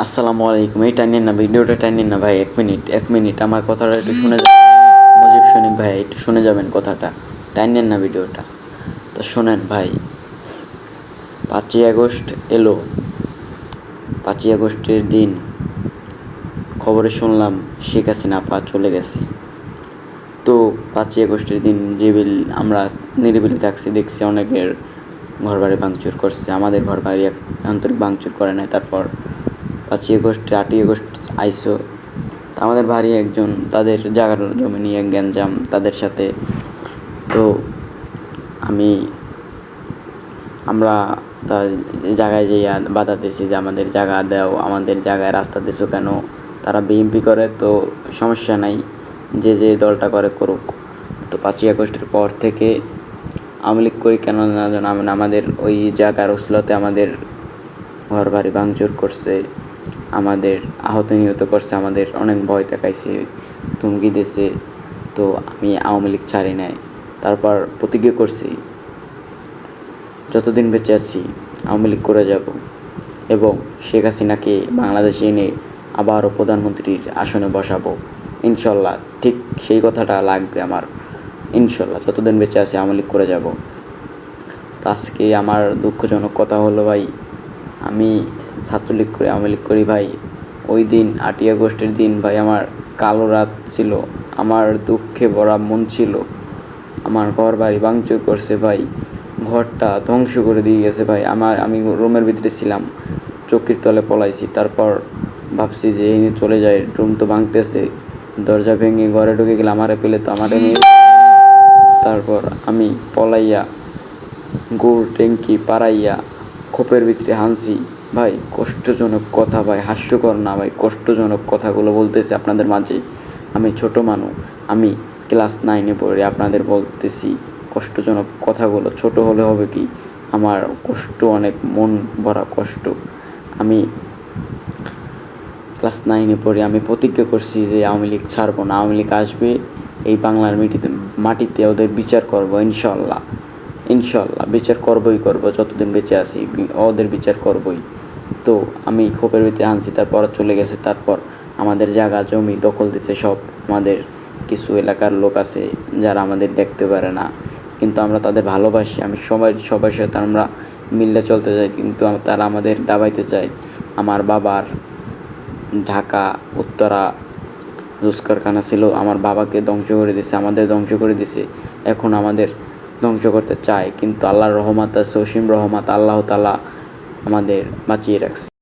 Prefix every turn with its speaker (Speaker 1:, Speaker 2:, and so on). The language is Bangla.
Speaker 1: আসসালামু আলাইকুম। এই টাইনেন না, ভিডিওটা টাইনেন না ভাই। 1 মিনিট আমার কথাটা একটু শুনে যাবেন। মুজিব শোনেন ভাই, একটু শুনে যাবেন কথাটা। টাইনেন না ভিডিওটা। তো শোনেন ভাই, 5ই আগস্ট এলো। 5ই আগস্টের দিন খবরে শুনলাম শেখ হাসিনা আপা চলে গেছে। তো 5ই আগস্টের দিন যে আমরা নিরিবিলি থাকছি, দেখছি অনেকের ঘর বাড়ি ভাঙচুর করছে। আমাদের ঘর বাড়ি আন্তরিক ভাঙচুর করে নাই। তারপর 5ই আগস্ট 8ই আগস্ট আইসো, আমাদের ভারী একজন তাদের জায়গার জমি নিয়ে গ্যাঞ্জাম তাদের সাথে। তো আমরা তার জায়গায় যেয়ে বাধা দিয়েছি যে আমাদের জায়গা দাও, আমাদের জায়গায় রাস্তা দিছো কেন। তারা বিএমপি করে, তো সমস্যা নাই, যে দলটা করে করুক। তো 5ই আগস্টের পর থেকে আওয়ামী লীগ করি কেন না জানো, আমাদের ওই জায়গার ওসিলতে আমাদের ঘর বাড়ি ভাঙচুর করছে, আমাদের আহত নিহত করছে, আমাদের অনেক ভয় দেখাইছে, ধমকি দিয়েছে। তো আমি আওয়ামী লীগ ছাড়ি নাই। তারপর প্রতিজ্ঞা করছি যতদিন বেঁচে আছি আওয়ামী লীগ করে যাব এবং শেখ হাসিনাকে বাংলাদেশে এনে আবারও প্রধানমন্ত্রীর আসনে বসাবো ইনশাল্লাহ। ঠিক সেই কথাটা লাগবে আমার, ইনশাল্লাহ যতদিন বেঁচে আছি আওয়ামী লীগ করে যাব। তো আজকে আমার দুঃখজনক কথা হলো ভাই, আমি ছাত্রলীগ করি আওয়ামী লীগ করি ভাই। ওই দিন 8ই আগস্টের দিন ভাই আমার কালো রাত ছিল, আমার দুঃখে ভরা মন ছিল। আমার ঘর বাড়ি ভাঙচুর করছে ভাই, ঘরটা ধ্বংস করে দিয়ে গেছে ভাই। আমি রুমের ভিতরে ছিলাম, চৌকির তলে পলাইছি। তারপর ভাবছি যে এই চলে যায়, রুম তো ভাঙতেছে, দরজা ভেঙে ঘরে ঢুকে গেলে আমারে পেলে তো আমারে নিয়ে। তারপর আমি পলাইয়া গুড় ট্যাঙ্কি পাড়াইয়া খোপের ভিতরে হানছি ভাই। কষ্টজনক কথা ভাই, হাস্যকর না ভাই, কষ্টজনক কথাগুলো বলতেছি আপনাদের মাঝে। আমি ছোট মানুষ, আমি ক্লাস 9-এ পড়ি, আপনাদের বলতেছি কষ্টজনক কথাগুলো। ছোট হলে হবে কি, আমার কষ্ট অনেক, মন ভরা কষ্ট। আমি ক্লাস 9-এ পড়ি, আমি প্রতিজ্ঞা করছি যে আওয়ামী লীগ ছাড়বো না, আওয়ামী লীগ আসবে, এই বাংলার মাটিতে ওদের বিচার করবো ইনশাল্লাহ। ইনশাল্লাহ বিচার করবই করবো, যতদিন বেঁচে আছি ওদের বিচার করবই। তো আমি খোপের ভিতরে আনছি, তারপর চলে গেছে। তারপর আমাদের জায়গা জমি দখল দিছে সব। আমাদের কিছু এলাকার লোক আছে যারা আমাদের দেখতে পারে না, কিন্তু আমরা তাদের ভালোবাসি। আমি সবার সাথে আমরা মিলে চলতে চাই, কিন্তু তারা আমাদের দাবাইতে চায়। আমার বাবার ঢাকা উত্তরা জুস কারখানা ছিল, আমার বাবাকে ধ্বংস করে দিছে, আমাদের ধ্বংস করে দিছে। এখন আমাদের ধ্বংস করতে চায়, কিন্তু আল্লাহর রহমত আছে, অসীম রহমত, আল্লাহ তাআলা আমাদের বাঁচিয়ে রাখছে।